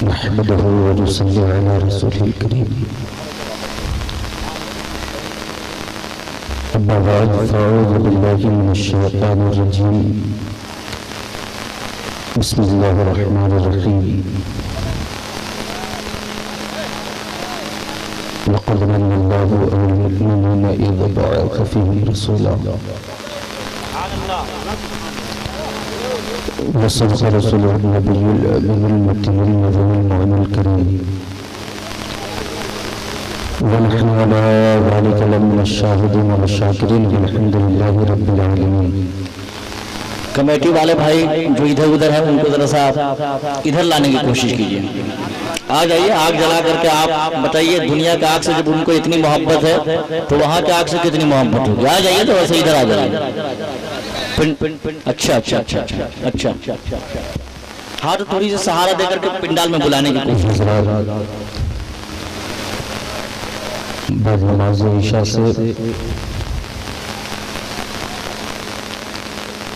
नहमदुहु व नुसल्ली अला रसूलिल करीम। अम्मा बाद फ़अऊज़ु बिल्लाहि मिनश शैतानिर रजीम। बिस्मिल्लाहिर रहमानिर रहीम। लक़द मन्नल्लाहु अलल मुमिनीना इज़ बअथ फ़ीहिम रसूला वसदक़ रसूलुहुन नबियुल अमीनुल मतीनुल मुअमिनुल करीम व नहनु अला ज़ालिका लमिनश शाहिदीन व शाकिरीन वल्हम्दुलिल्लाहि रब्बिल आलमीन। कमेटी वाले भाई जो इधर उधर है उनको जरा सा इधर लाने की कोशिश कीजिए। आ जाइए, आग जला करके आप बताइए, दुनिया के आग से जब उनको इतनी मोहब्बत है तो वहाँ के आग से कितनी मोहब्बत होगी। आ जाइए तो वैसे इधर आ जाइए। अच्छा अच्छा अच्छा अच्छा अच्छा अच्छा हाँ, तो थोड़ी सी सहारा देकर के पिंडाल में बुलाने की कोशिश। बाद नमाज ईशा से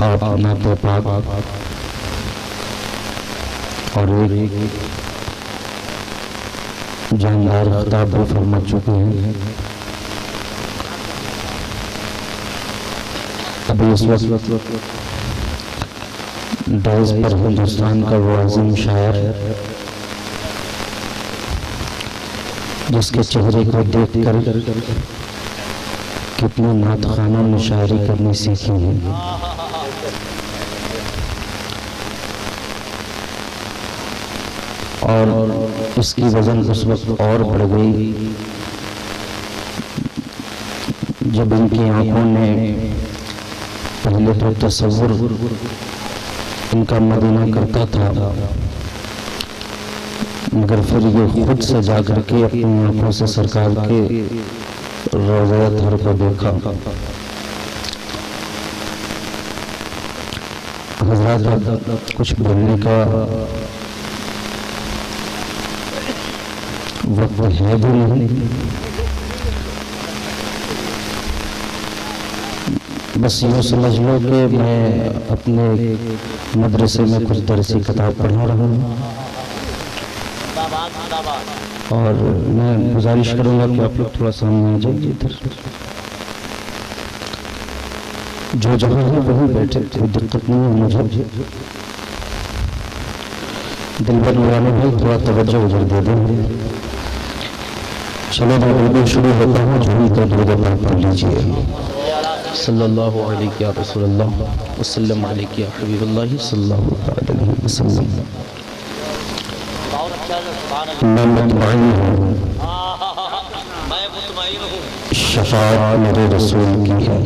आप नाते पाक और एक जानदार खिताब भी फरमा चुके हैं। अभी इस वक्त डाइस पर हिंदुस्तान का वो अजीम शायर जिसके चेहरे को देखकर कितने नात खानों ने शायरी करनी सीखी है। और इसकी वजन उस वक्त और बढ़ गई जब इनकी आंखों ने पहले तो तसव्वुर इनका मदीना करता था, मगर फिर ये खुद से जा करके अपनी आंखों से सरकार के रोज़ा अतहर को देखा। हज़रात कुछ बोलने का वक्त है भी नहीं, बस यूँ समझ लो कि मैं अपने मदरसे में कुछ दरसी किताब पढ़ा रहा हूँ। और मैं गुजारिश करूँगा कि आप लोग थोड़ा सामने आ जाइए इधर। जो जगह है वहीं बैठे, कोई दिक्कत नहीं है मुझे। दिलबर वाले भाई थोड़ा तवज्जो उधर दे देंगे। चलो मैं बिल्कुल शुरू होता हूँ। झूम कर दुरूद पाक पढ़ लीजिए। सल्लल्लाहु अलैहि या रसूलल्लाह वसल्लम अलैहि या हबीबल्लाह सल्लल्लाहु अलैहि वसल्लम। मैं मुतमईन हूँ, शफाअत मेरे रसूल की है।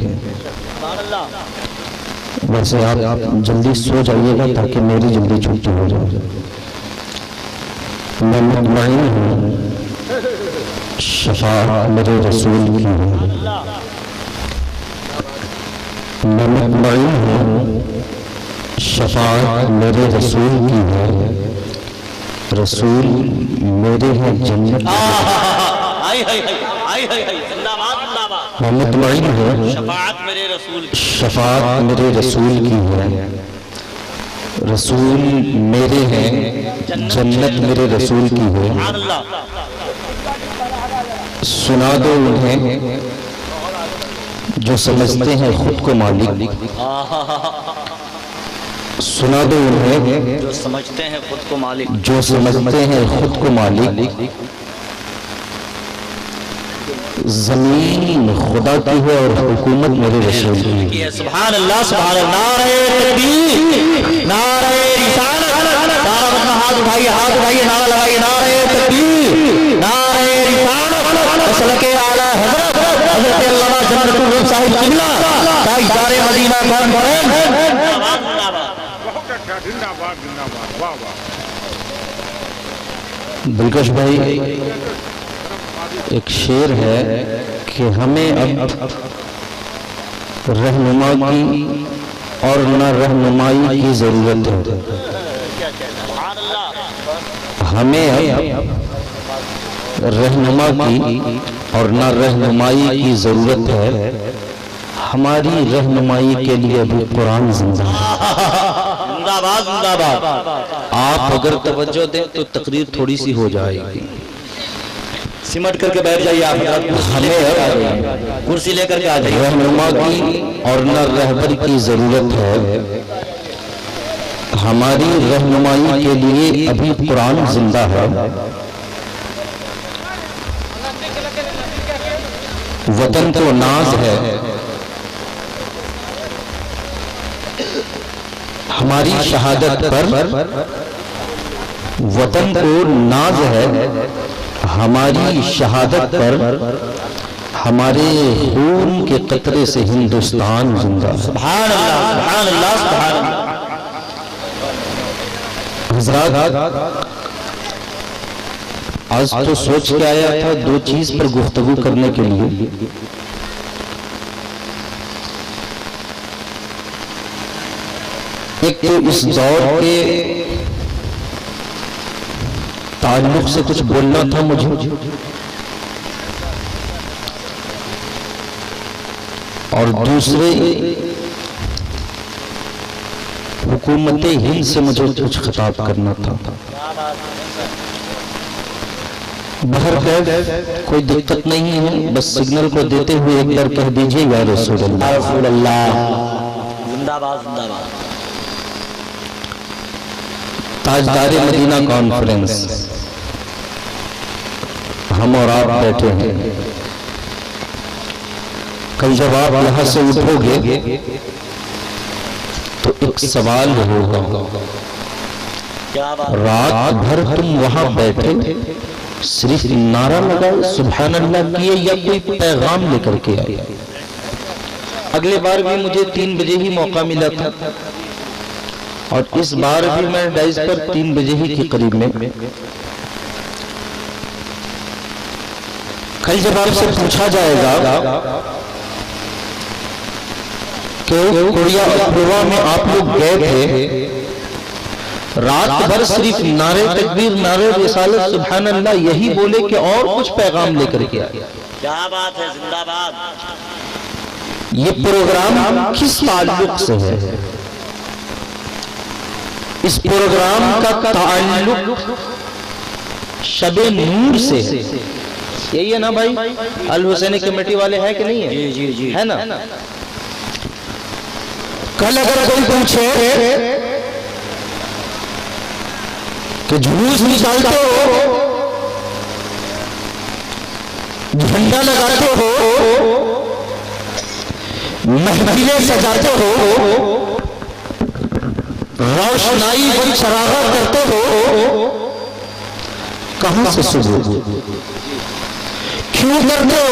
वैसे आप जल्दी सो जाइएगा ताकि मेरी जल्दी छुट्टी हो जाए। मैं मुतमईन हूँ, शफाअत मेरे रसूल की है। मैं मुतमईन हूँ, शफाअत मेरे रसूल की है। रसूल मेरे हैं जन्नत। मैं मुतमईन हूँ, शफाअत मेरे रसूल की है। रसूल मेरे हैं जन्नत मेरे रसूल की है। सुना दो उन्हें जो समझते हैं खुद को मालिक। सुना दो उन्हें जो समझते हैं खुद को मालिक। जो समझते हैं खुद को मालिक। जमीन खुदा की है और हुकूमत मेरे रसूल की है। सुभान अल्लाह, सुभान अल्लाह। नारे तकबीर, नारे रिसालत। हाथ उठाइए, हाथ उठाइए, नारा लगाइए। नारे तकबीर, नारे रिसालत। सलके आला हज़रत हज़रत अल्लामा जन्नतुल रूह साहिब किबला ताजदारे मदीना कौन करें। दिलकश भाई, एक शेर है कि हमें अब रहनुमा की और न रहनुमाई की जरूरत है। हमें अब रहनुमा की और न रहनुमाई की जरूरत है। हमारी रहनुमाई के लिए भी कुरान जिंदा है। जिंदाबाद जिंदाबाद। आप अगर तवज्जो दें तो तकरीर थोड़ी सी हो जाएगी। सिमट करके बैठ जाइए आप हमें कुर्सी लेकर के आ जाइए। रहनुमा की और न रहबर की जरूरत है। हमारी रहनुमाई के लिए अभी कुरान जिंदा है। वतन को नाज है, हमारी शहादत पर वतन को नाज है, हमारी शहादत पर हमारे खून के कतरे से हिंदुस्तान जिंदा है। सुभान अल्लाह सुभान अल्लाह सुभान अल्लाह। हज़रात, आज तो सोच के आया था दो चीज पर गुफ्तगू करने के लिए। एक तो इस दौर के ताल्लुक से कुछ बोलना था मुझे, और दूसरे हुकूमत हिंद से मुझे कुछ खिताब करना था। बाहर कोई दिक्कत नहीं है, बस सिग्नल को देते हुए एक बार कह दीजिए या रसूल अल्लाह। जिंदाबाद जिंदाबाद। ताजदार मदीना कॉन्फ्रेंस हम और आप बैठे हैं। कल जब आप यहां से उठोगे तो एक सवाल होगा। रात भर तुम वहां बैठे सिर्फ नारा लगाए सुभान अल्लाह किए या कोई पैगाम लेकर के आए? अगले बार भी मुझे 3 बजे ही मौका मिला था और इस बार भी मैं डाइस पर 3 बजे ही के करीब में। कल जब आपसे पूछा जाएगा कि कोरिया गोवा में आप लोग गए थे, रात भर सिर्फ नारे तकबीर नारे रिसालत सुभान अल्लाह यही बोले कि और कुछ पैगाम लेकर के आए? क्या बात है, जिंदाबाद। ये प्रोग्राम किस ताल्लुक से है? इस प्रोग्राम का ताल्लुक शबे नूर से है। यही है ना भाई? अल हुसैनी कमेटी वाले हैं कि नहीं है? जी जी जी है ना? कल अगर कोई पूछे कि जुलूस निकालते हो, झंडा लगाते हो, महफिलें सजाते हो, रोशनाई बड़ी सराहा करते हो, कहां से सबूत? क्यों करते हो?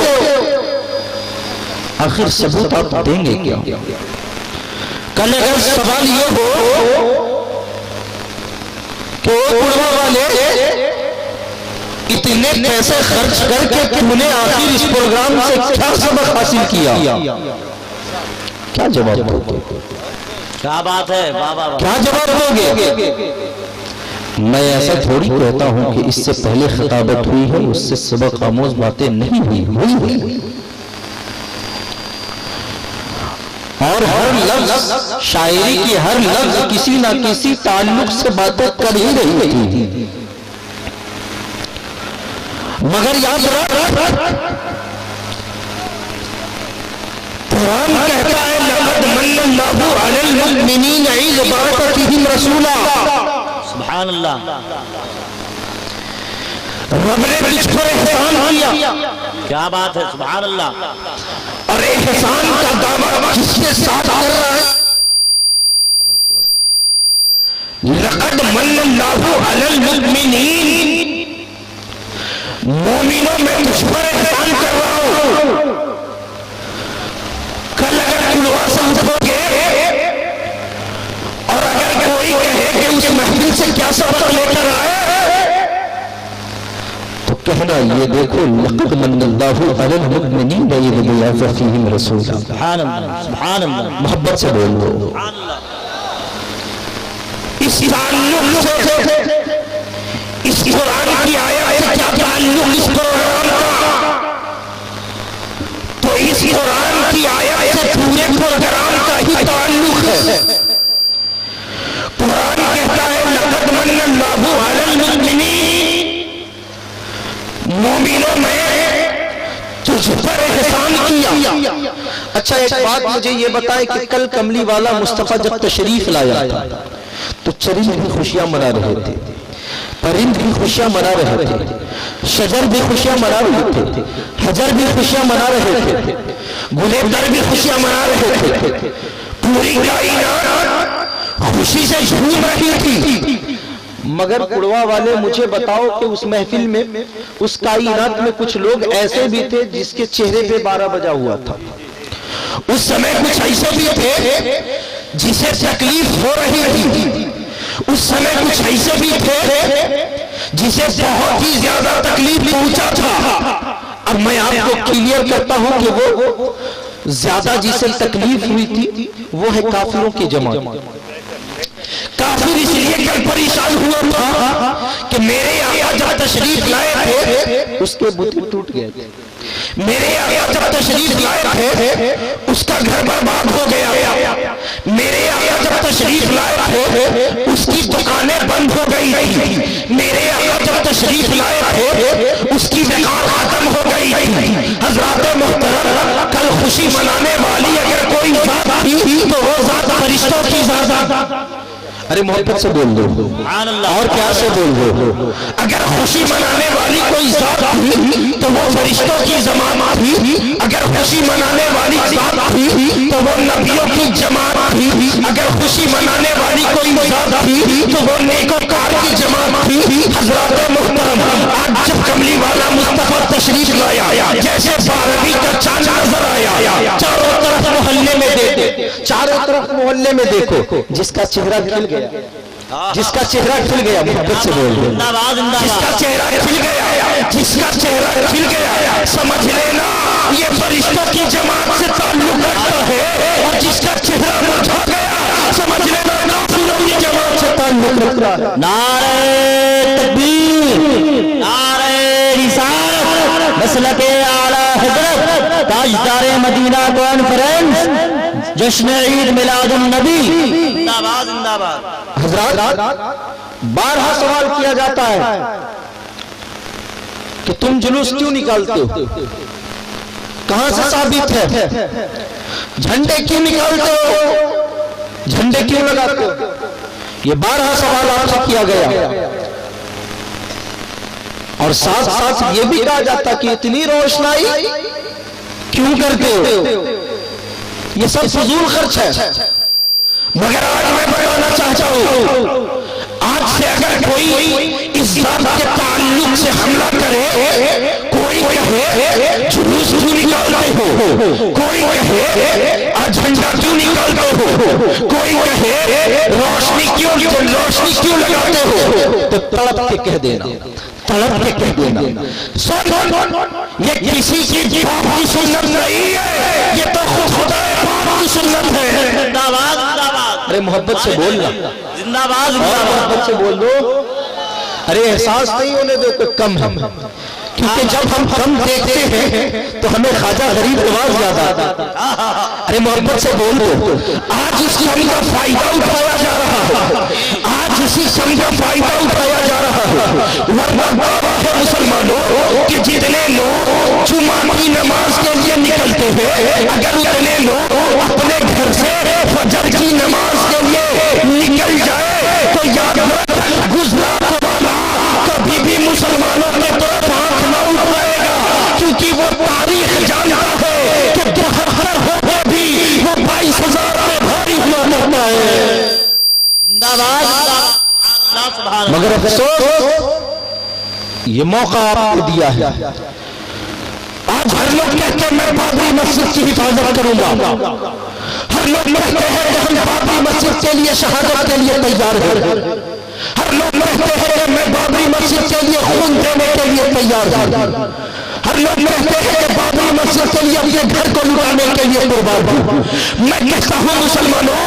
आखिर सबूत आप देंगे क्या? कल अगर सवाल ये हो कि उड़वा वाले इतने पैसे खर्च करके तुमने आखिर इस प्रोग्राम से क्या सबक हासिल किया, क्या जवाब दोगे? क्या बात है, क्या जवाब दोगे? मैं ऐसा थोड़ी कहता हूं कि इससे पहले खिताबत हुई है उससे सबक आमोज बातें नहीं हुई। और हर लफ्ज शायरी की हर लफ्ज किसी ना किसी ताल्लुक से बातें कर ही रही थी। मगर याद रख, कुरान कहता है लक़द मन्नल्लाहु अलल मुमिनीना इज़ बअथ फ़ीहिम रसूला। सुभान अल्लाह। रब ने मुझ पर एहसान किया। क्या बात है, सुभान अल्लाह। और एहसान का दावा किसके साथ कर रहा है? लक़द मन्नल्लाहु अलल मुमिनीन, मोमिनों में मुझ पर एहसान कर रहा हूं। कल अगर कुलवा समझोगे और अगर कोई कहे कि उस महफिल से क्या सबक लेकर आए तो कहना ये देखो लक़द मन्नल्लाहु अलल मुमिनीन इज़ बअथ फ़ीहिम रसूला। सुभान अल्लाह सुभान अल्लाह। मोहब्बत से बोलो। इस ताल्लुक से इस कुरान की आयत से क्या ताल्लुक इस प्रोग्राम का? तो इस कुरान की आयत से पूरे प्रोग्राम का ही ताल्लुक है। कुरान मन्नल्लाहु अलल मुमिनीन, मोमिनों में तुझ पर एहसान किया। अच्छा एक बात मुझे ये बताए कि कल कमली वाला मुस्तफा जब तशरीफ लाया था तो चरिंद भी खुशियां मना रहे थे, परिंद भी खुशियां मना रहे थे, शजर भी खुशियां मना रहे थे, हजर भी खुशियां मना रहे थे, गुलेबदर भी खुशियां मना रहे थे। पूरी कायनात खुशी से झूम रही थी। मगर कुड़वा वाले मुझे बताओ कि उस महफिल में, उस कायनात में कुछ लोग ऐसे भी थे जिसके चेहरे पे 12 बजा हुआ था। उस समय कुछ ऐसे भी थे जिसे तकलीफ हो रही थी। उस समय कुछ ऐसे भी थे जिसे बहुत ही ज्यादा तकलीफ पहुंचा था। अब मैं आपको क्लियर करता हूं कि वो ज्यादा जिसे तकलीफ हुई थी वो है काफिरों की जमात। काफिर इसलिए कल परेशान हुआ था कि मेरे आका जब तशरीफ लाए थे उसके बुत टूट गए थे। मेरे आका जब तशरीफ लाए थे उसका घर बर्बाद हो गया। मेरे आका जब तशरीफ लाए थे उसकी दुकानें बंद हो गई थी। मेरे आका जब तशरीफ लाए थे उसकी दुकान खत्म हो गई थी। हजरात मोहतरम, कल खुशी मनाने वाली अगर कोई जात थी तो वो जात फरिश्तों की जात। अरे मोहब्बत से बोल दो और प्यार से बोल दो। अगर खुशी मनाने वाली कोई जात थी तो वो फरिश्तों की जमात थी। अगर खुशी मनाने वाली जात थी तो वो नबियों की जमात थी। अगर खुशी मनाने वाली कोई जात थी तो वो नेकोकार की जमात थी। हजरात मोहतरम, आज जब कमली वाला मुस्तफा तशरीफ लाया, जैसे 12वीं का चांद नजर आया, चारों तरफ मोहल्ले में देखो, चारों तरफ मोहल्ले में देखो, जिसका चेहरा खिल गया, जिसका चेहरा खिल गया, मोहब्बत से बोल दो, जिसका चेहरा खिल गया, जिसका चेहरा खिल गया, समझ लेना ये फरिश्तों की जमात से ताल्लुक रखता है। और जिसका चेहरा मुरझा गया, समझ लेना काफिरों की जमात से ताल्लुक रखता है। नारे तकबीर, नारे रिसालत, मसलके आला हजरत, ताजदारे मदीना कॉन्फ्रेंस, जश्न ईद मिलादुन नबी, जिंदाबाद जिंदाबाद। हजरात 12 सवाल किया जाता है कि तुम जुलूस क्यों निकालते हो, कहां से साबित है, झंडे क्यों निकालते हो, झंडे क्यों लगाते हो। ये 12 सवाल आपसे किया गया। और साथ साथ ये भी कहा जाता कि इतनी रोशनाई क्यों करते हो, ये सब फजूल खर्च है। मगर आज मैं बताना चाहता हूं, आज से अगर कोई इस जात के ताल्लुक से हमला करे, कोई कहे जुलूस क्यों निकालते हो, कोई कहे आज झंडा क्यों निकालते हो, कोई कहे रोशनी क्यों लगाते हो, तो तड़प के कह देना, तड़प के कह देना, ये किसी की बाप की सुन्नत नहीं है, ये तो खुदा की सुन्नत है। जिंदाबाद जिंदाबाद। अरे मोहब्बत से बोलना, जिंदाबाद और मोहब्बत से बोल दो। अरे एहसास नहीं होने दो कि कम है, क्योंकि जब हम कम देखते हैं तो हमें ख्वाजा गरीब नवाज याद आता है। अरे मोहब्बत से बोल दो। आज इस कम का फायदा उठाया जा रहा है, आज इसी कम का फायदा उठाया जा रहा है। वरना बाबा है मुसलमानों कि जितने लोग जुमा की नमाज के लिए निकलते हैं, अगर उतने लोग अपने घर से फजर की नमाज के लिए निकल जाए तो याद रख, गुजरात वाला कभी भी मुसलमानों के तरफ आंख न उठाएगा, क्योंकि वो तारीख जानता है कि 72 होकर भी वो 22,000 में भारी हुआ करता है। जिंदाबाद। मगर अफसोस ये मौका आपको दिया है। आज हर लोग कहते हैं मैं बाबरी मस्जिद की हिफाजत करूंगा, हर लोग कहते हैं कि हम बाबरी मस्जिद के लिए शहादत के लिए तैयार हैं, हर लोग कहते हैं कि मैं बाबरी मस्जिद के लिए खून देने के लिए तैयार हूं, हर लोग कहते हैं कि बाबरी मस्जिद के लिए अपने घर को लुटाने के लिए कुर्बान हूं। मैं कहता हूं मुसलमानों,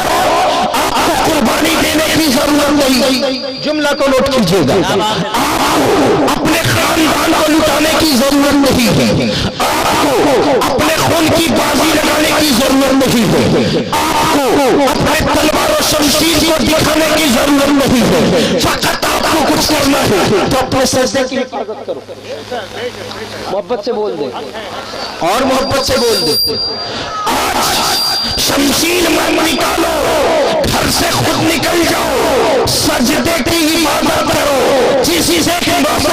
आपको कुर्बानी देने की जरूरत नहीं, जुमला को नोट कीजिएगा, आपको अपने खानदान को लुटाने की जरूरत नहीं है, आपको अपने खून की बाजी लगाने की जरूरत नहीं है, आपको अपने तलवार और शमशीर को दिखाने की जरूरत नहीं है। फकत आपको कुछ करना है तो अपने सजदे की हिफाजत करो, मोहब्बत से बोल दे और मोहब्बत से बोल दे। आज शमशीर मन निकालो, घर से खुद निकल जाओ, सजदे की हिफाजत करो। जिसी से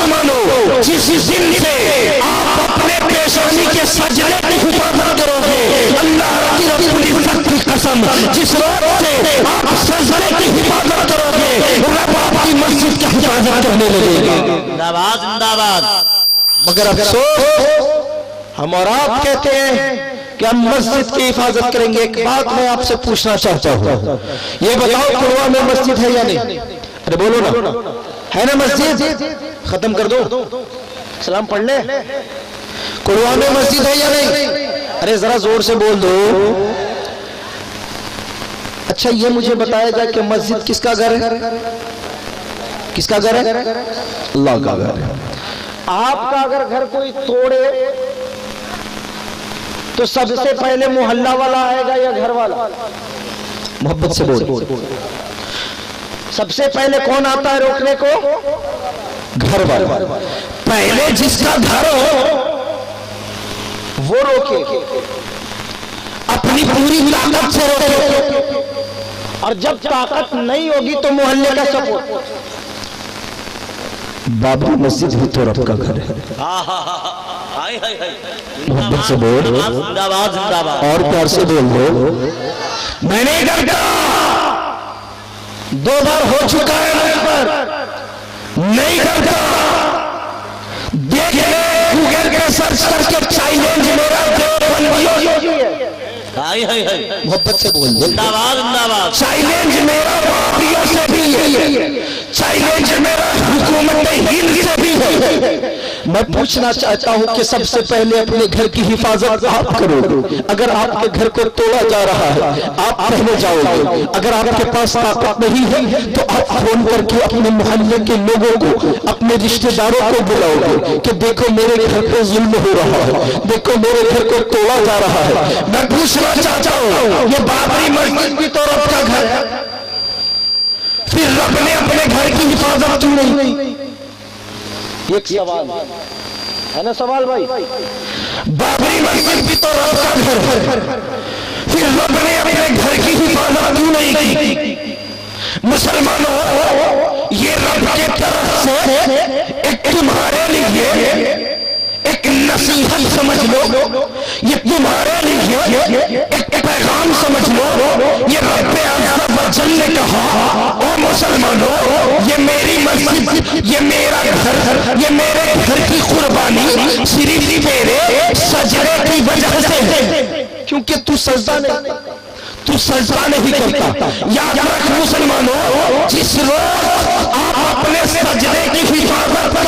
मानो, जिस दिन से आप अपने पेशानी के सजदे की हिफाजत करोगे, अल्लाह की रब्बुल इज्जत की कसम, जिस रोज से आप सजदे की हिफाजत करोगे, रब आपकी मस्जिद की हिफाजत करने लगेगा। जिंदाबाद जिंदाबाद। मगर अफसोस हम और आप कहते हैं कि हम मस्जिद की हिफाजत करेंगे। एक बात मैं आपसे पूछना चाहता हूँ, ये बताओ कुरवा में मस्जिद है या नहीं? अरे बोलो ना, है ना मस्जिद? खत्म कर दो, सलाम पढ़ ले। कुरवा में मस्जिद है या नहीं? अरे जरा जोर से बोल दो। अच्छा ये मुझे बताया जाए कि मस्जिद किसका घर है? किसका घर है? अल्लाह का घर है। आपका अगर घर कोई तोड़े तो सबसे पहले मोहल्ला वाला आएगा या घर वाला? मोहब्बत से बोल। सबसे पहले कौन आता है रोकने को? घर वाला। पहले जिसका घर हो वो रोके, अपनी पूरी ताकत से रोके, और जब ताकत नहीं होगी तो मोहल्ले का सपोर्ट। बाबरी मस्जिद भी तो रब का घर है। मोहब्बत से बोल, जिंदाबाद जिंदाबाद। और प्यार से बोल दो। मैंने करता 2 बार हो चुका है मुझ पर, नहीं करता। देख ले गूगल पे सर्च करके चैलेंज मेरा मोहब्बत से बोल दो। जिंदाबाद जिंदाबाद। चैलेंज मेरा वापियों से भी है, चैलेंज मेरा हुकूमत हिंद से भी है। मैं पूछना चाहता हूं कि सबसे पहले अपने घर की हिफाजत आप करो। अगर आपके घर को तोड़ा जा रहा है आप रहने जाओगे, अगर आपके पास ताकत नहीं है तो आप फोन करके अपने मोहल्ले के लोगों को, अपने रिश्तेदारों को बुलाओगे कि देखो मेरे घर पे जुल्म हो रहा है, देखो मेरे घर को तोड़ा जा रहा है। मैं पूछना चाहता हूँ ये बाबरी मस्जिद भी तो रब का घर है, फिर रब ने अपने घर की हिफाजत क्यों नहीं? एक सवाल है ना, सवाल भाई। बाबरी मस्जिद भी तो रब का घर है, फिर रब ने अपने घर की हिफाजत क्यों नहीं की? मुसलमानों, ये रब के तरफ से एक तुम्हारे लिए एक नसीहत समझ लो, ये तुम्हारे लिए एक पैगाम समझ लो। ये रब अज़्ज़ ने कहा, ओ मुसलमानों, ये मेरी मस्जिद, ये मेरा घर, ये मेरे घर की कुर्बानी सिर्फ मेरे सजदे की वजह से है, क्योंकि तू सजदा नहीं, तू सजदा नहीं करता। याद रख मुसलमानों, जिस रोज आप अपने सजदे की हिफाजत कर,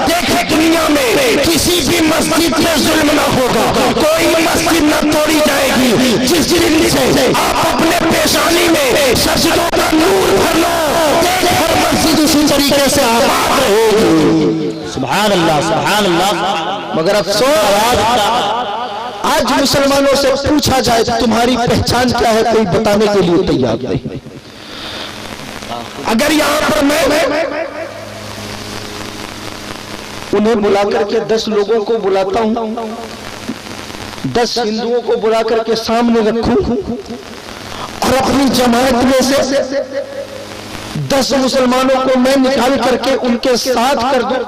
देखे दुनिया में किसी भी मस्जिद में जुल्म न होगा, कोई मस्जिद न तोड़ी जाएगी। जिस दिन से आप अपने पेशानी में सजदों का नूर भर लो, हर मस्जिद उसी तरीके से आबाद रहेगी। सुभान अल्लाह सुभान अल्लाह। मगर अफसोस आज मुसलमानों से पूछा जाए तुम्हारी पहचान क्या है, कोई बताने के लिए तैयार नहीं। अगर यहाँ पर मैं उन्हें बुला करके 10 लोगों को बुलाता हूँ, 10 हिंदुओं को बुला करके सामने रखूं और अपनी जमात में से 10 मुसलमानों को मैं निकाल करके उनके साथ कर दूं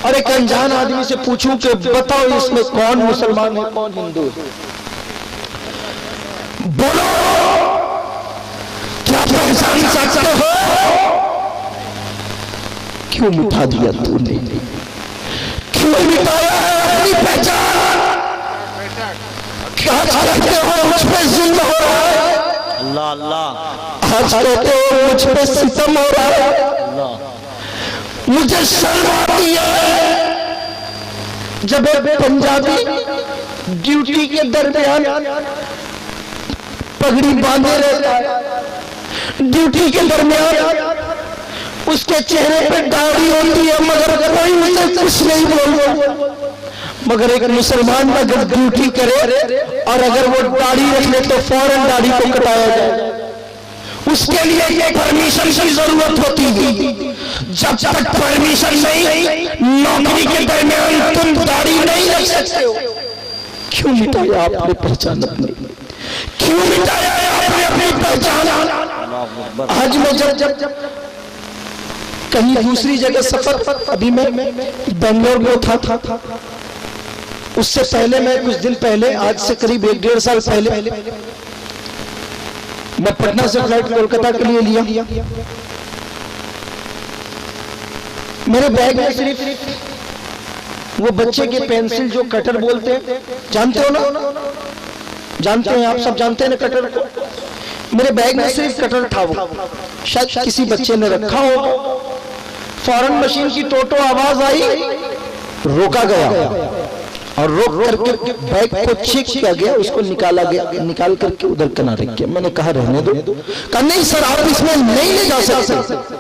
और एक अनजान आदमी से पूछूं कि बताओ इसमें कौन मुसलमान है कौन हिंदू है, बोलो क्या पहचान सकते हो? क्यों मिटा दिया तूने? क्यों मिटाया अपनी पहचान? क्या कहते हो मुझ पे जुल्म हो रहा है? अल्लाह अल्लाह। आज कहते हो मुझ पे सितम हो रहा है? मुझे शर्म आती है जब एक पंजाबी ड्यूटी के दरमियान पगड़ी बांधे रहता है, ड्यूटी के दरमियान उसके चेहरे पे दाढ़ी होती है मगर कोई मुझे कुछ नहीं बोलता। मगर एक मुसलमान अगर ड्यूटी करे और अगर वो दाढ़ी रख ले तो फौरन दाढ़ी को कटाया जाए, उसके लिए ये परमिशन की जरूरत होती है। जब तक परमिशन नहीं, नौकरी के दरमियान तुम दाढ़ी नहीं रख सकते हो। क्यों मिटाया आपने पहचान अपनी? क्यों मिटाया आपने अपनी पहचान? आज मैं जब कहीं दूसरी जगह सफर, अभी मैं बेंगलोर में था, उससे पहले मैं कुछ दिन पहले, आज से करीब 1-1.5 साल पहले, मैं पटना से फ्लाइट कोलकाता के लिए लिया। मेरे बैग में सिर्फ वो बच्चे के पेंसिल जो कटर बोलते हैं, जानते हो ना? जानते हैं आप सब, जानते हैं ना कटर को? मेरे बैग में सिर्फ कटर था, वो शायद किसी बच्चे ने रखा होगा। फौरन मशीन की टोटो आवाज आई, रोका गया और रोक करके बैग को चेक किया गया, उसको निकाला गया, निकाल करके उधर किनारे किया। मैंने कहा रहने दो। कहा नहीं सर, आप इसमें नहीं ले जा सकते।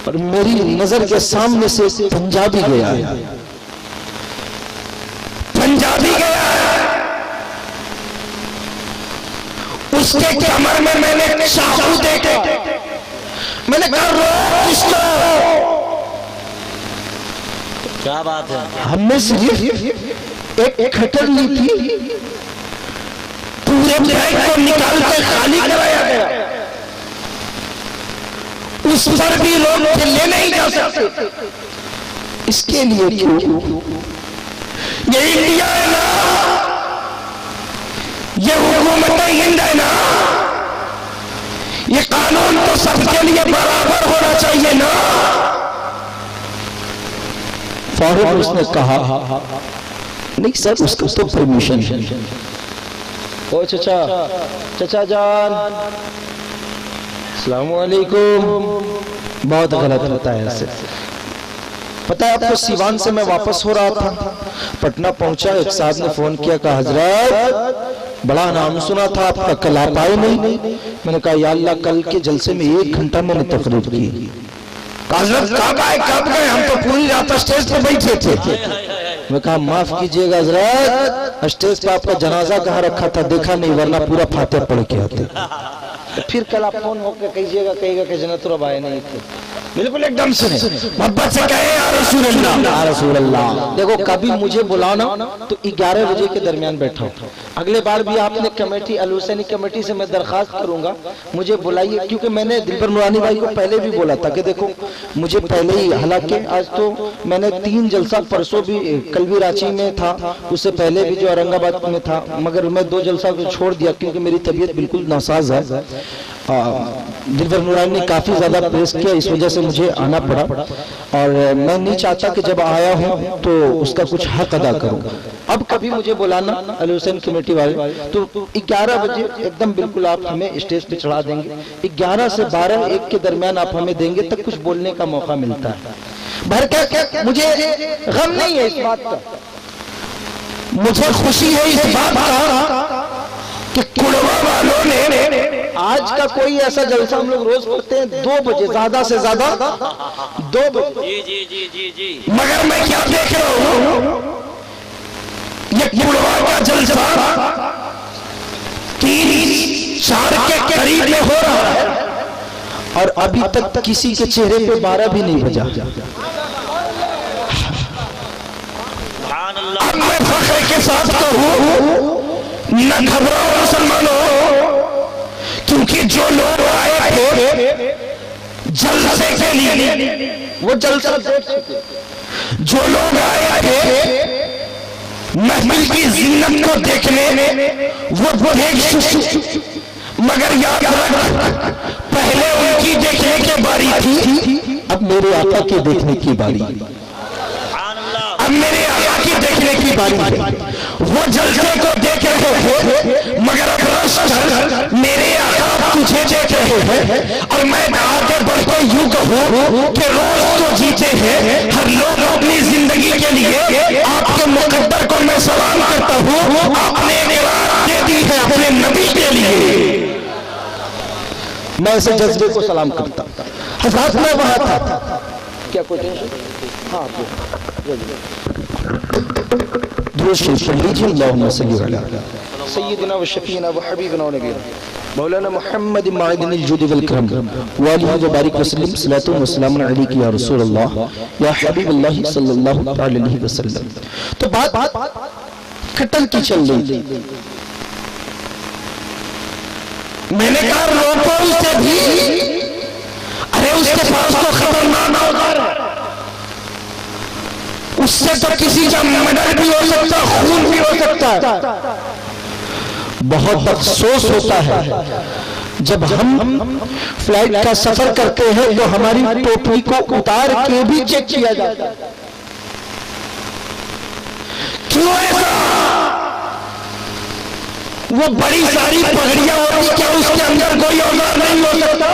और मेरी नजर के सामने से पंजाबी गया है, पंजाबी गया है, उसके कमर में मैंने चाकू देखा। मैंने कहा रोक इसको। क्या बात है? हमने सिर्फ एक खटर ली थी, पूरे बैग को निकाल कर खाली कराया गया। उस पर भी लोग ले नहीं जा सकते। इसके लिए क्यों? ये इंडिया है ना, ये हुकूमत हिंद है ना, ये कानून तो सबके लिए बराबर होना चाहिए ना। फौरन उसने कहा नहीं सर, उसका तो परमिशन है। ओ चचा जान, अस्सलाम वालेकुम। बहुत गलत होता है ऐसे। पता है आपको, सीवान से मैं वापस हो रहा था, पटना पहुंचा, एक साहब ने फोन किया, कहा हजरत बड़ा नाम सुना था आपका, कल आप आए नहीं। मैंने कहा या अल्लाह, कल के जलसे में 1 घंटा मैंने तकरीर की। हजरत कब आए, कब गए? हम तो पूरी रात स्टेज पे बैठे थे। मैं कहा माफ कीजिएगा हजरत, स्टेज पे आपका जनाजा कहाँ रखा था देखा नहीं, वरना पूरा फातिहा पढ़ के आते। फिर कल आप फोन होकर कहिएगा, कहेगा कि जन्नत रब आए नहीं थे। बिल्कुल एकदम सुने, मोहब्बत से कहे या रसूल अल्लाह, या रसूल अल्लाह। देखो कभी मुझे बुलाना तो 11 बजे के दरमियान बैठा हूँ। अगले बार भी आपने कमेटी, अल हुसैनी कमेटी से मैं दरखास्त करूंगा, मुझे बुलाइए, क्योंकि मैंने दिलबर नुरानी भाई को पहले भी बोला था कि देखो मुझे पहले ही, हालांकि आज तो मैंने 3 जलसा, परसों भी, कल भी रांची में था, उससे पहले भी जो औरंगाबाद में था, मगर मैं 2 जलसा को छोड़ दिया क्योंकि मेरी तबीयत बिल्कुल नासाज है। दिलबर नुरानी ने काफी ज्यादा प्रेस किया, इस वजह से मुझे आना पड़ा। और मैं नहीं चाहता कि जब आया हूं तो उसका कुछ हक अदा करूं। अब कभी मुझे बुलाना अल हुसैन कमेटी वाले तो 11 बजे एकदम बिल्कुल आप हमें स्टेज पे चढ़ा देंगे। 11 से 12-1 के दरमियान आप हमें देंगे, तब कुछ बोलने का मौका मिलता है। भर क्या मुझे गम नहीं है इस बात का, मुझे खुशी है इस बात का कि कुड़वा वालों ने आज का कोई ऐसा जलसा, हम लोग रोज पढ़ते हैं 2 बजे, ज्यादा से ज्यादा 2 बजे। जी। मगर मैं क्या देख रहा हूँ, ये कुड़वा का जलसा 3-4 के करीब में हो रहा है और अभी तक किसी के चेहरे पे 12 भी नहीं बजा। अब मैं फख्र के साथ कहूँ, न घबराओ मुसलमानों, क्योंकि जो लोग आए थे जलसे के लिए वो जलसा देख चुके। जो लोग आए थे महफिल की जीनत को देखने वो देख चुके, मगर याद रख पहले उनकी देखने की बारी थी, अब मेरे आका के देखने की बारी, अब मेरे आका की देखने की बारी है। वो जलसे को देख रहे थे मगर अब मेरे आका तुझे देख रहे हैं। और मैं आगे बढ़कर यूं कहूं कि रोज तो जीते हैं हर लोग अपनी जिंदगी के लिए, आपके मुकद्दर को मैं सलाम करता हूं, आपने दे दी है अपने नबी के लिए, मैं ऐसे जज्बे को सलाम करता। हजरत में वहां था, क्या कोई टेंशन? हाँ दुरूद शरीफ पढ़ लीजिए, अल्लाहुम्मा सल्ली अला सय्यिदिना व शफीना व हबीबना व नबीना। मौलाना मोहम्मद मादिनिल जुद वल करम वालिहि व बारिक वसल्लम सल्लल्लाहु व सल्लम अलैहि या रसूलल्लाह या हबीबल्लाह सल्लल्लाहु अलैहि वसल्लम। तो बात कत्ल की चल रही। मैंने कहा रोको उसे भी, अरे उसके पास तो खतरनाक औजार है, उससे तो किसी का मर्डर भी हो सकता है, खून भी हो सकता है। बहुत अफसोस होता है जब हम फ्लाइट का सफर करते हैं तो हमारी टोपी को उतार के भी चेक किया जाता है। क्यों ऐसा? वो बड़ी सारी पगड़ियां होती, क्या उसके अंदर कोई औजार नहीं हो सकता?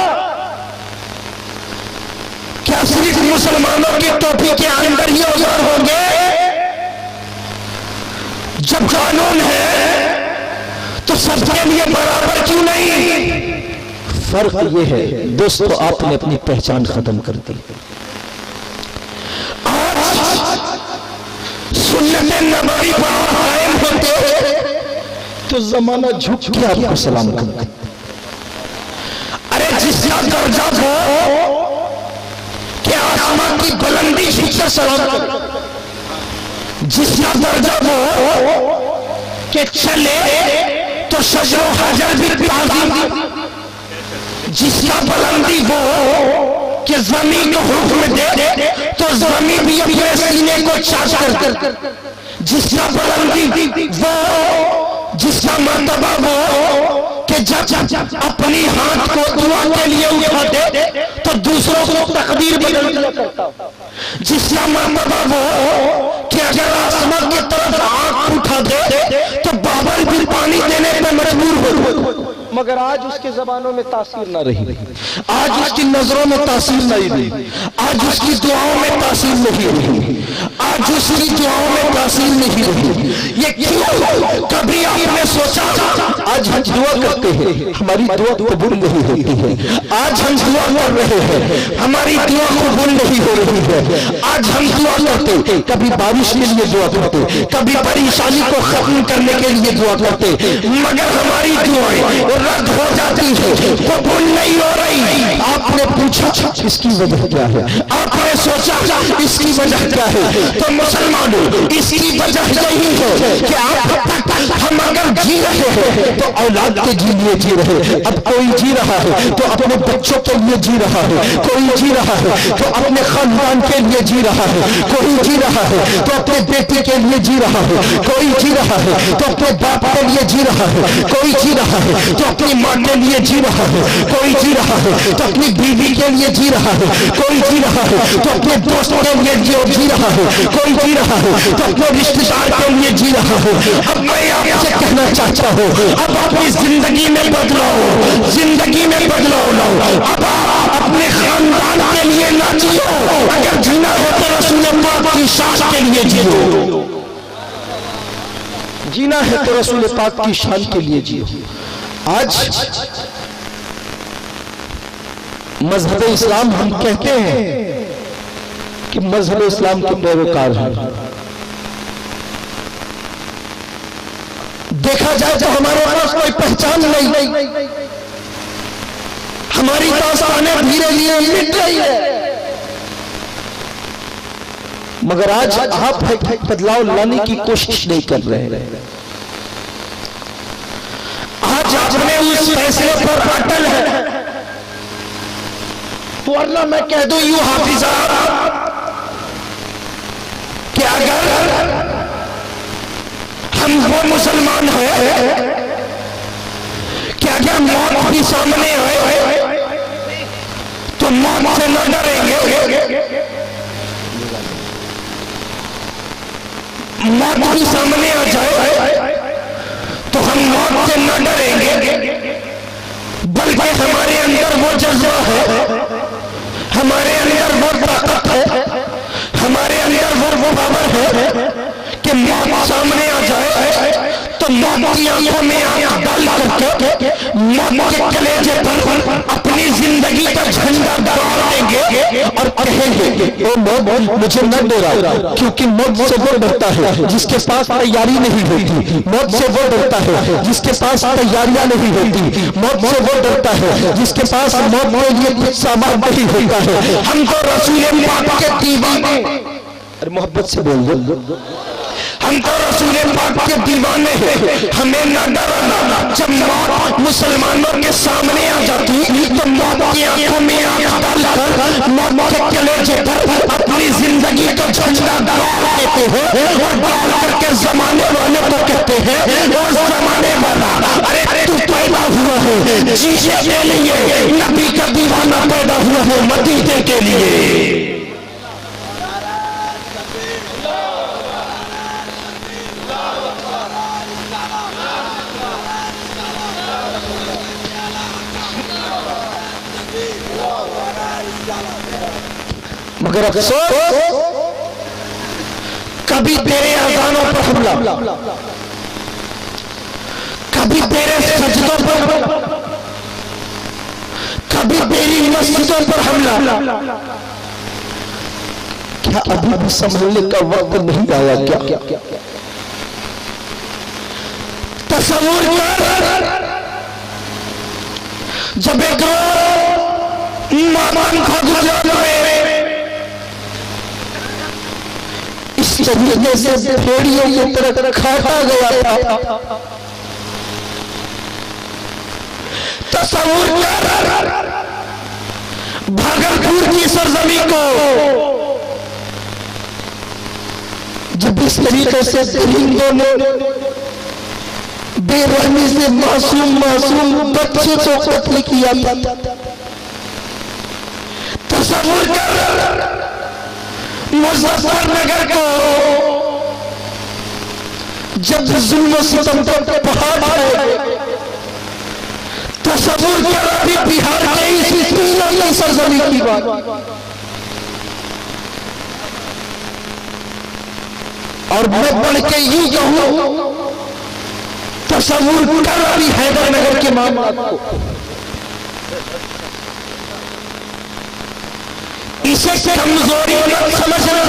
क्या सिर्फ मुसलमानों की टोपी के अंदर ही औजार होंगे? जब कानून है तो सबके लिए बराबर क्यों नहीं? फर्क ये है दोस्तों, आपने अपनी पहचान खत्म कर दी। आज सुन्नत नबवी पर कायम होते तो जमाना झुक के आपको सलाम करता। अरे जिसका दर्जा हो कि आसमान की बुलंदी झुककर सलाम कर, जिसका दर्जा हो कि चले तो शजरो हजर भी ताज़ीम, जिसका बुलंदी हो कि जमीन को हुक्म दे तो जमीन भी अपने सीने को चाट कर, जिसका बुलंदी वो, जिसका मर्तबा वो कि जब अपनी हाथ को दुआ के लिए उठाते तो दूसरों को तकदीर बदल दिया करता, जिसका मर्तबा वो कि अगर आसमान की तरफ आंख उठा दे तो बाबर भी पानी देने पर मजबूर हो। मगर आज उसके जबानों में तासीर न रही, आज उसकी नजरों में तासीर नहीं रही, आज उसकी दुआओं में तासीर नहीं रही, आज उसकी दुआओं में तासीर नहीं रही। ये क्यों? कभी आपने सोचा? आज हम दुआ करते हैं, हमारी दुआ कबूल नहीं होती है। आज हम दुआ कर रहे हैं, हमारी दुआ कबूल नहीं हो रही है। आज हम दुआ करते, कभी बारिश के लिए दुआ करते, कभी परेशानी को खत्म करने के लिए दुआ करते, मगर हमारी दुआएं रद्द हो जाती है, कबूल नहीं हो रही। आपने पूछा इसकी वजह क्या है? आपने सोचा इसकी वजह क्या है? तो मुसलमानों, इसकी वजह यही है कि हम अगर जी रहे हैं तो औलाद के लिए जी रहे हैं। अब कोई जी रहा है तो अपने बच्चों के लिए जी रहा है, कोई जी रहा है तो अपने खानदान के लिए जी रहा है, कोई जी रहा है तो अपने बेटे के लिए जी रहा है, कोई जी रहा है तो अपने बाप के लिए जी रहा है, कोई जी रहा है तो अपनी माँ के लिए जी रहा है, कोई जी रहा है तो अपनी बीवी के लिए जी रहा है, कोई जी रहा है तो अपने दोस्त के लिए जी रहा है, कोई जी रहा है तो अपने रिश्तेदार के लिए जी रहा है। अब मैं आपसे कहना चाहता हूँ, अब अपनी जिंदगी में बदलाव, जिंदगी में बदलाव। अब आप अपने खानदान के लिए ना जियो, अगर जीना हो तो रसूल पाक की शान के लिए जियो, जीना है तो रसूल पाक की शान के लिए जियो। आज मजहब इस्लाम हम कहते हैं कि मजहब इस्लाम के पैरोकार हैं, देखा जाए तो हमारे पास कोई पहचान नहीं, हमारी दास्तानें धीरे धीरे मिट रही है। मगर आज आप बदलाव लाने की कोशिश नहीं कर रहे हैं। आज आपने उस फैसले पर अटल है, वरना मैं कह दूं यूं हाफिजा कि अगर हम वो मुसलमान हैं कि अगर मौत भी सामने आए तो मौत से न डरेंगे, मौत भी सामने आ जाए तो हम मौत से न डरेंगे, बल्कि हमारे अंदर वो जज्बा है, हमारे अंदर वो ताकत है, हमारे अंदर वो पावर है कि मौत सामने आ जाए तो मौत की आंखों में आंख डाल करके मौत के कलेजे पर अपनी जिंदगी का झंडा गाड़ेंगे और कहेंगे ओ मौत मुझे न डरा, क्योंकि मौत से वो डरता है जिसके पास तैयारी नहीं होती, मौत से वो डरता है जिसके पास तैयारियां नहीं होती, मौत से वो डरता है जिसके पास मौत के लिए कुछ सामान नहीं होता है। हम तो रसूल पाक के दीवाने, अरे मोहब्बत से बोल दो, हम तो रसूल पाक के दीवाने हैं, हमें न डरना। जब मौत मुसलमानों के सामने आ जाती तो मौत की आंखों में आंख डालकर मौत के कलेजे पर अपनी जिंदगी का झंडा गाड़ देते हैं और डाल करके जमाने वाले को कहते हैं और जमाने वाला अरे तू पैदा हुआ है जीने के लिए, नबी का दीवाना पैदा हुआ है मदीने के लिए। मगर अफसोस कभी तेरे अज़ानों पर हमला, कभी तेरे सजदों पर, कभी तेरी मस्जिदों पर हमला। क्या अभी भी संभलने का वक्त नहीं आया क्या? तस्वीर कर जब एक ईमान का गुजर इस तरीके से भेड़ियों की तरह काटा गया था। तस्वीर कर भागलपुर की सरजमी को जब इस तरीके से परिंदों ने बेरहमी से मासूम बच्चे को कत्ल किया था। तस्वीर कर मुजफ्फरनगर को जब जुल्म सितम पर पहाड़ है। तस्वीर कर अभी बिहार के इसी तीनों सरजमी की बात, और मैं बढ़ के यूं कहूं तस्वीर कर अभी हैदरनगर के मामला को इसे कमजोरी मत समझना,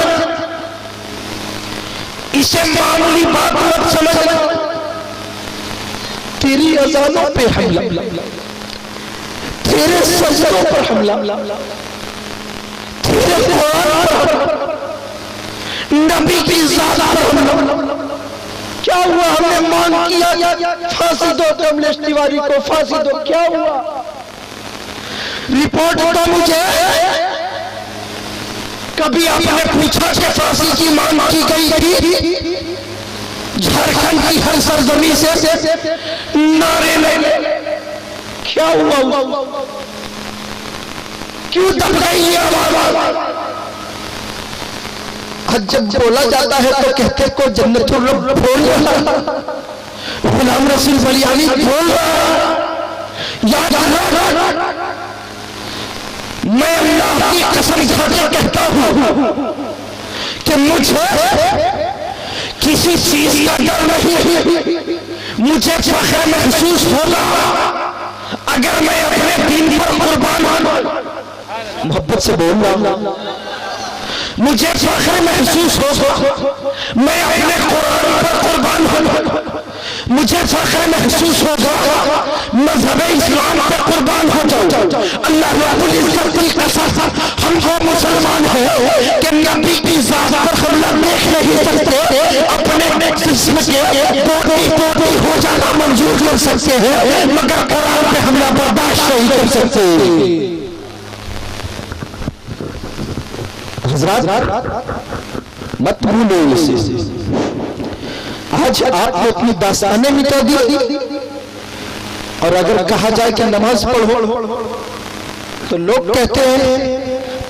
इसे मामूली बात मत समझना। तेरी अज़ानों पे हमला, तेरे सजदों पर हमला, तेरे कुरान पर, नबी की ज़ात पर हमला। क्या हुआ? हमने मांग किया फांसी दो कमलेश तिवारी को, फांसी दो। क्या हुआ? रिपोर्ट तो मुझे कभी आपने पूछा कि फांसी की मांग की गई थी? झारखंड की हर सरजमी से नारे ले। क्या हुआ? क्यों दब गई ये आवाज? जब बोला जाता है तो कहते को जन्नतुल रब बोल रहा, गुलाम रसूल बलियानी बोल रहा। याद रखना, मैं अल्लाह की कसम खाकर कहता हूं कि मुझे किसी चीज का डर नहीं। मुझे फख्र महसूस होगा अगर मैं अपने दीन पर कुर्बान हूं। मोहब्बत से बोल रहा हूं, मुझे फख्र महसूस होगा मैं अपने कुरान पर कुर्बान हूं। मुझे फख्र महसूस होगा मज़हब इस्लाम पर कुर्बान हो जाऊं। अल्लाह रब्बुल इज्जत की कसम, हम वो मुसलमान हैं कि नबी की ज़ात पर हमला देख नहीं सकते, अपने जिस्म के टोटी हो जाना मंजूर कर सकते हैं, मगर कुरान पे हमला बर्दाश्त नहीं कर सकते। मत भूलो इसे। आज आपने अपनी दास्तानें मिटा दी, और अगर कहा जाए कि नमाज पढ़ो तो लोग कहते हैं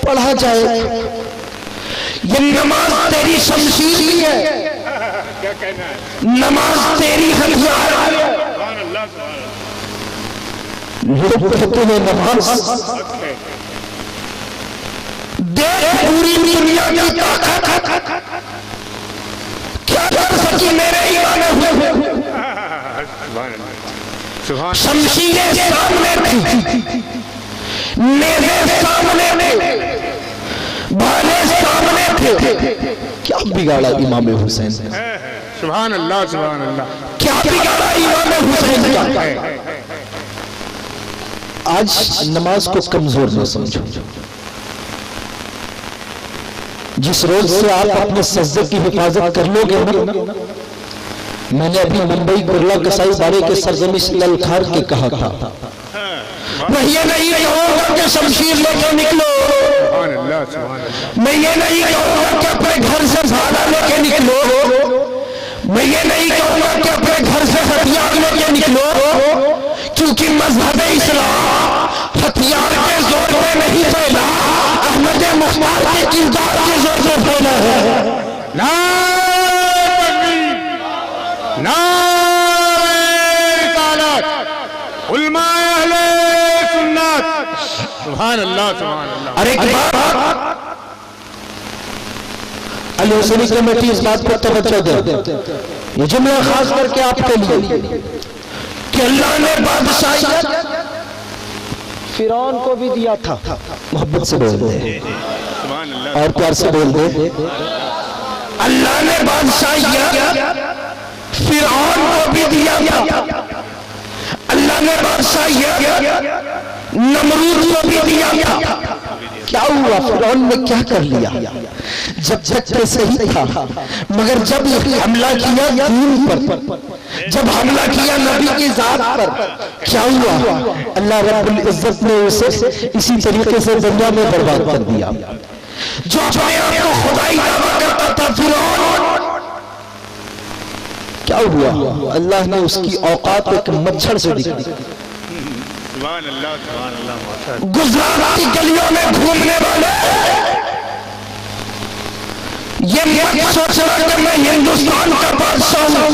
पढ़ा जाए। ये नमाज तेरी शमशीर ही है, नमाज तेरी हथियार है। लोग कहते हैं नमाज देख पूरी दुनिया की ताकत क्या कर सकी मेरे ईमान हुए। शमशीरें सामने थी, नेज़े सामने थे, भाले सामने थे। क्या बिगाड़ा इमाम हुसैन ने? सुभान अल्लाह, सुभान अल्लाह। क्या बिगाड़ा इमाम हुसैन का? आज नमाज को कमजोर न समझो। जिस रोज से आप अपने सज्जे की हिफाजत कर लोगे ना, मैंने अभी मुंबई कुर्ला कसाई बारे के सरजमिश ललकार के कहा था, मैं ये नहीं कहूंगा कि शमशीर लेके निकलो, मैं ये नहीं कहूंगा कि अपने घर से भाला लेके निकलो, मैं ये नहीं कहूंगा कि अपने घर से हथियार लेके निकलो, क्योंकि मजहब इस्लाम हथियार के जोर पे नहीं फैला, अहमद मुख्तार के किरदार के जोर पे फैला है। सुभान अल्लाह, सुभान अल्लाह। अरे अली हुसैनी कमेटी इस बात पर तवज्जो दे, ये जुमला खास करके आपके लिए कि अल्लाह ने बादशाह फिरौन को भी दिया था। मोहब्बत से बोल दे और प्यार से बोल दे, अल्लाह ने बादशाह फिरौन को भी दिया था, अल्लाह ने बादशाह नमरूद को भी दिया था। क्या हुआ? फिरौन ने क्या कर लिया? जब जब सही था, मगर जब हमला किया दीन पर, जब हमला किया नबी की जात पर, क्या हुआ? अल्लाह रब्बुल इज्जत ने उसे इसी तरीके से दुनिया में बर्बाद कर दिया। जो अपने आप को खुदाई दावा करता था फिरौन, क्या हुआ? अल्लाह ने उसकी औकात एक मच्छर से दिखाई। गुजरात की गलियों में घूमने वाले ये मत सोचना कि मैं हिंदुस्तान का बादशाह हूं।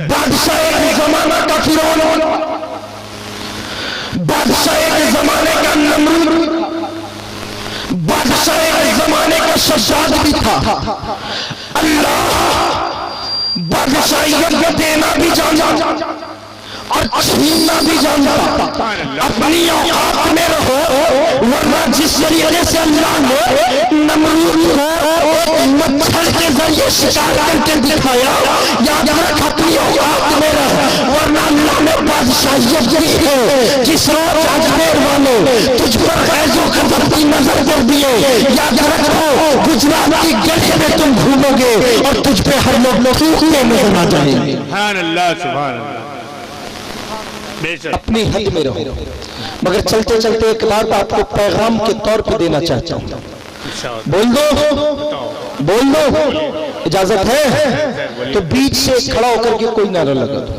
बादशाह एक जमाना का फिरौन, बादशाह एक जमाने का नमरूद, बादशाह एक जमाने का शद्दाद भी था। अल्लाह बादशाहियत देना भी जानता और छीनना भी जानता। अपनी औकात में रहो, वरना जिस तरीके से अल्लाह ने नमरूद को मच्छर के जरिए शिकार करके दिखाया, याद रख अपनी औकात में रहो, वरना अल्लाह ने बादशाहियत दी है। जिस रोज अजमेर वाले तुझ पर फैज़ो कदर की नजर कर दिए, याद रखो गुजरात की गली में तुम घूमोगे और तुझ पे हर लोग थूकने नजर आ जाएंगे। सुभान अल्लाह, सुभान अल्लाह। अपनी हद में रहो। मगर चलते चलते एक बात आपको पैगाम के तौर पर देना चाहता हूँ। बोल दो, बोल दो, इजाजत है तो बीच से खड़ा होकर के कोई नारा लगा दो।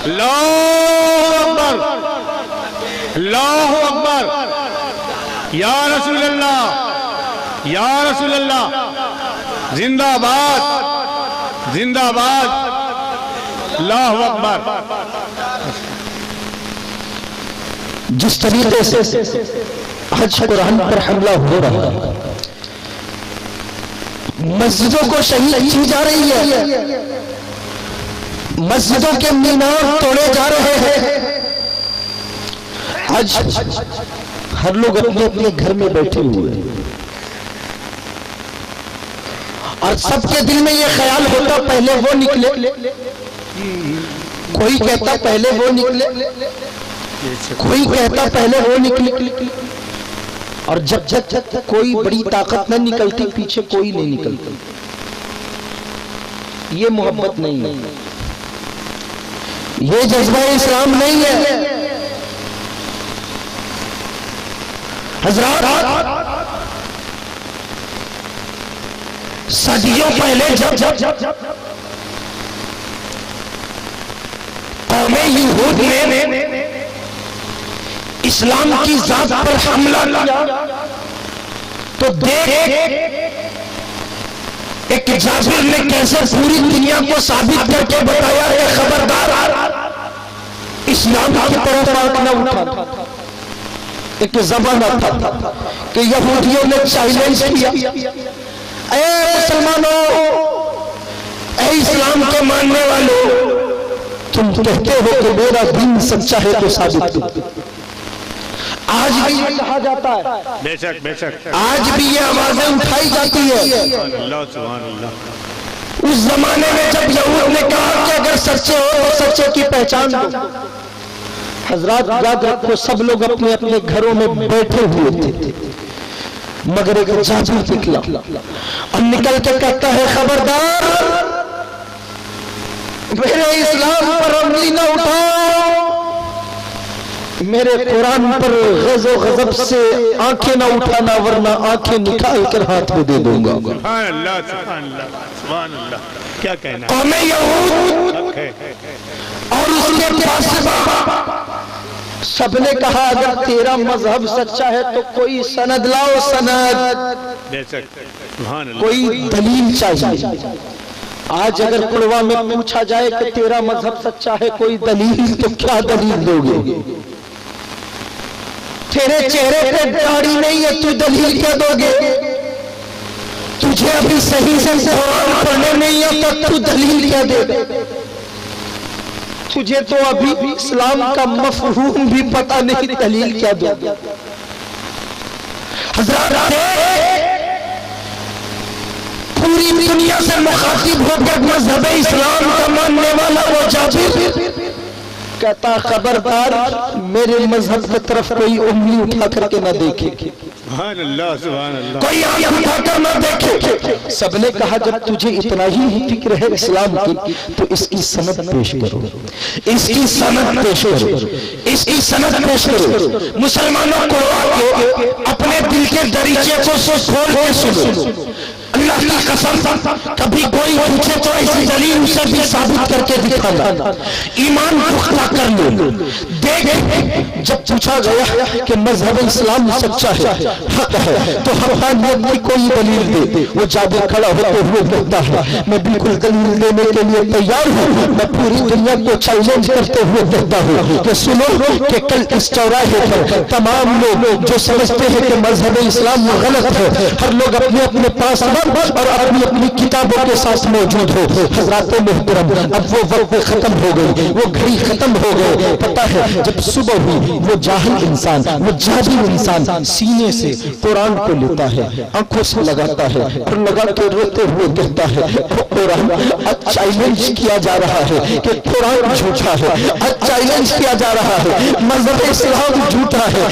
अल्लाहु अकबर, अल्लाहु अकबर, या रसूल अल्लाह, या रसूल अल्लाह, जिंदाबाद, जिंदाबाद, अल्लाहु अकबर। जिस तरीके से आज कुरान पर हमला हो रहा है, मस्जिदों को शहीद की जा रही है, मस्जिदों के मीनार तोड़े जा रहे हैं। आज हर लोग अपने अपने घर में बैठे हुए हैं और सबके दिल में ये ख्याल होता पहले वो निकले, कोई कहता पहले वो निकले, कोई कहता पहले वो निकले, और जब जब कोई बड़ी ताकत न निकलती पीछे कोई नहीं निकलती। ये मोहब्बत नहीं है, ये जज्बा इस्लाम नहीं है। हज़रात, सदियों पहले जब कौमे यहूद ने इस्लाम की जात पर हमला किया तो देख एक जाबिर ने कैसे पूरी दुनिया को साबित करके बताया है, खबरदार इस्लाम की तरफ आंख न उठा। एक जमाना था कि यहूदियों ने चैलेंज किया, ऐ मुसलमानों ऐ इस्लाम के मानने वालों, तुम कहते हो कि मेरा दीन सच्चा है तो साबित करो। आज भी ये कहा जाता है, बेशक बेशक, आज भी ये आवाजें उठाई जाती है। अल्लाह सुभान अल्लाह। उस जमाने में जब यहूद ने कहा कि अगर सच्चे हो तो सच्चे की पहचान दो। हजरात याद रखो, सब लोग अपने अपने घरों में बैठे हुए थे, मगर एक जादू निकला और निकल के कहता है, खबरदार मेरे इस्लाम पर उंगली न उठाओ, मेरे कुरान पर गज़ो गज़ब से आंखें न उठाना, वरना आंखें निकाल कर हाथ में दे दूंगा। सुभान अल्लाह सुभान अल्लाह सुभान अल्लाह, क्या कहना कौम यहूद है। और उसके पास सबने कहा, अगर तेरा मजहब सच्चा है तो कोई सनद लाओ, सनद, बेशक सुभान अल्लाह। कोई दलील चाहिए। आज अगर कुरवा में पूछा जाए कि तेरा मजहब सच्चा है, कोई दलील, तो क्या दलील दोगे? तेरे चेहरे पे दाढ़ी नहीं है, तू दलील क्या दोगे? तुझे अभी सही से कुरान पढ़ने नहीं आता, तू दलील क्या देगा? तुझे तो अभी इस्लाम का मफहूम भी पता नहीं, दलील क्या दोगे? हज़रात, पूरी दुनिया से मुखातिब होकर मजहब इस्लाम का मानने वाला वो जाबिर कहता, खबरदार मेरे मजहब की तरफ कोई उंगली उठा करके न देखे, सुभान अल्लाह सुभान अल्लाह, कोई आंख उठाकर न देखे। सबने कहा, जब तुझे इतना ही फिक्र है इस्लाम की, तो इसकी सनद पेश करो, इसकी सनद पेश करो, इसकी सनद पेश करो। मुसलमानों को अपने दिल के दरीचे को खोल के सुनो। अल्लाह की कसम, कभी कोई पूछे तो ऐसी दलील उसे भी साबित करके दिखाना, ईमान पुख्ता कर लो। देख, जब पूछा गया कि मजहब इस्लाम सच्चा है, हक है, तो हक़ानियत की कोई दलील दे। वो जाबिर खड़ा होते हुए कहता है, मैं बिल्कुल दलील देने के लिए तैयार हूँ। मैं पूरी दुनिया को चैलेंज करते हुए कहता हूँ कि सुनो कि कल इस चौराहे पर तमाम लोग जो समझते हैं कि मजहब इस्लाम गलत है, हर लोग अपने अपने पास और अपनी अपनी किताबों के साथ मौजूद हो। हज़रात मोहतरम, अब वो वक्त खत्म हो गई, वो घड़ी खत्म हो गई। पता है, जब सुबह हुई, वो जाहिल इंसान, वो जाहिल इंसान सीने से कुरान को लेता है, आंखों से लगाता है और लगा के रोते हुए कहता है, कुरान, आज चैलेंज किया जा रहा है कि कुरान झूठा है, आज चैलेंज किया जा रहा है मजहब इस्लाम झूठा है।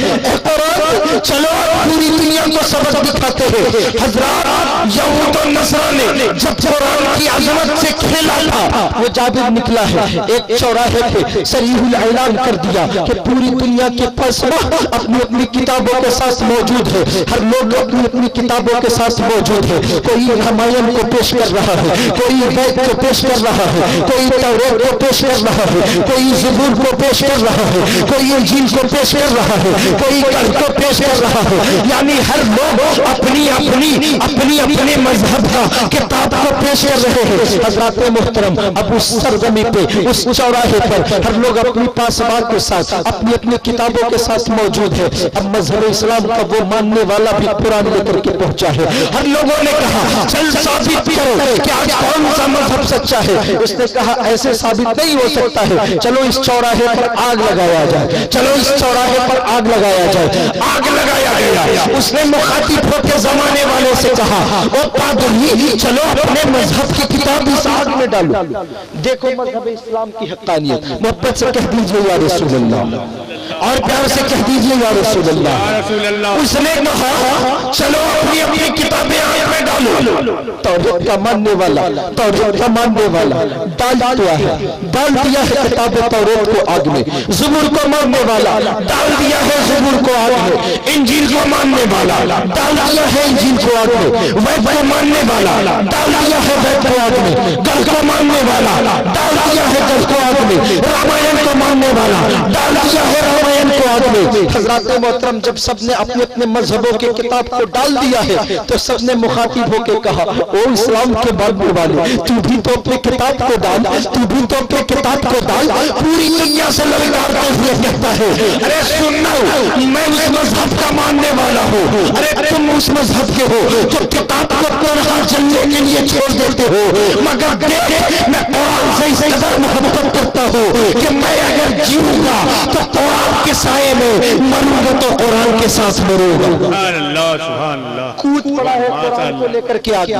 कुरान, चलो पूरी दुनिया को सबक दिखाते हैं। हज़रात, यहूद और नसरानी जब कुरान की अजमत से खेला था, वो जाबिर निकला है, एक चौराहे पे सरीहुल ऐलान कर दिया कि पूरी दुनिया के फलसफा अपनी अपनी किताबों के साथ मौजूद है, हर लोग अपनी अपनी किताबों के साथ मौजूद है। कोई रामायण को पेश कर रहा है, कोई वेद को पेश कर रहा है, कोई तौरात को पेश कर रहा है, कोई ज़बूर को पेश कर रहा है, कोई इंजील को पेश कर रहा है, कोई कल को पेश कर रहा है। यानी हर लोग अपनी अपनी अपनी अपने मजहब का किताब को पेश कर रहे हैं। हज़रात मोहतरम, अब उस सरजमी पे, उस चौराहे पर हर लोग अपनी पासबार के साथ अपनी अपनी किताबों के साथ मौजूद है। अब मजहब इस्लाम का वो मानने वाला भी कुरान लेकर के पहुंचा है। हर लोगों ने कहा, चल साबित करो कि आज कौन सा मजहब सच्चा है। उसने कहा, ऐसे साबित नहीं हो सकता है, चलो इस चौराहे पर आग लगाया जाए, चलो इस चौराहे पर आग लगाया जाए। आग लगाया गया। उसने मुखातिब होकर जमाने वाले से कहा, ओ पादरी, चलो अपने मजहब की किताब इस आग में डालो, देखो मजहब इस्लाम की हक़ानियत। मोहब्बत से कह दीजिए या रसूल अल्लाह, और प्यार से कह दीजिए या रसूल अल्लाह। उसने कहा, चलो अपनी अपनी किताबें आग में डालो। तौरात का मानने वाला, तौरात का मानने वाला डाल दिया है, डाल दिया है किताब तौरात को आग में। ज़बूर को मानने वाला डाल दिया है ज़बूर को आग में। इंजील को मानने वाला डाल दिया है इंजील को आग में। वैद को मानने वाला डाल दिया है वैद को आग में। गल को मानने वाला डाल दिया है गल को आग में। रामायण को मानने वाला डाल दिया है रामायण को आग में। हज़रात मोहतरम, जब सबने अपने अपने मजहबों की किताब को डाल दिया है, तो सबने मुखातिब होकर होके कहा, ओ इस्लाम के मानने वाले, तू भी तो अपने किताब को डाल, तू भी तो अपने किताब को डाल। पूरी दुनिया से ललकारते हुए कहता है, अरे सुनना, मैं उस मजहब का मानने वाला हूँ, अरे तुम उस मजहब के हो जो किताब को तनहा चलने के लिए छोड़ देते हो, मगर देख मैं कुरान से इस कदर मोहब्बत करता हूँ कि मैं अगर जीऊंगा तो कुरान के साए में, मरूंगा तो कुरान के साथ मरूंगा। कूद पड़ा है कुरान को लेकर के आगे,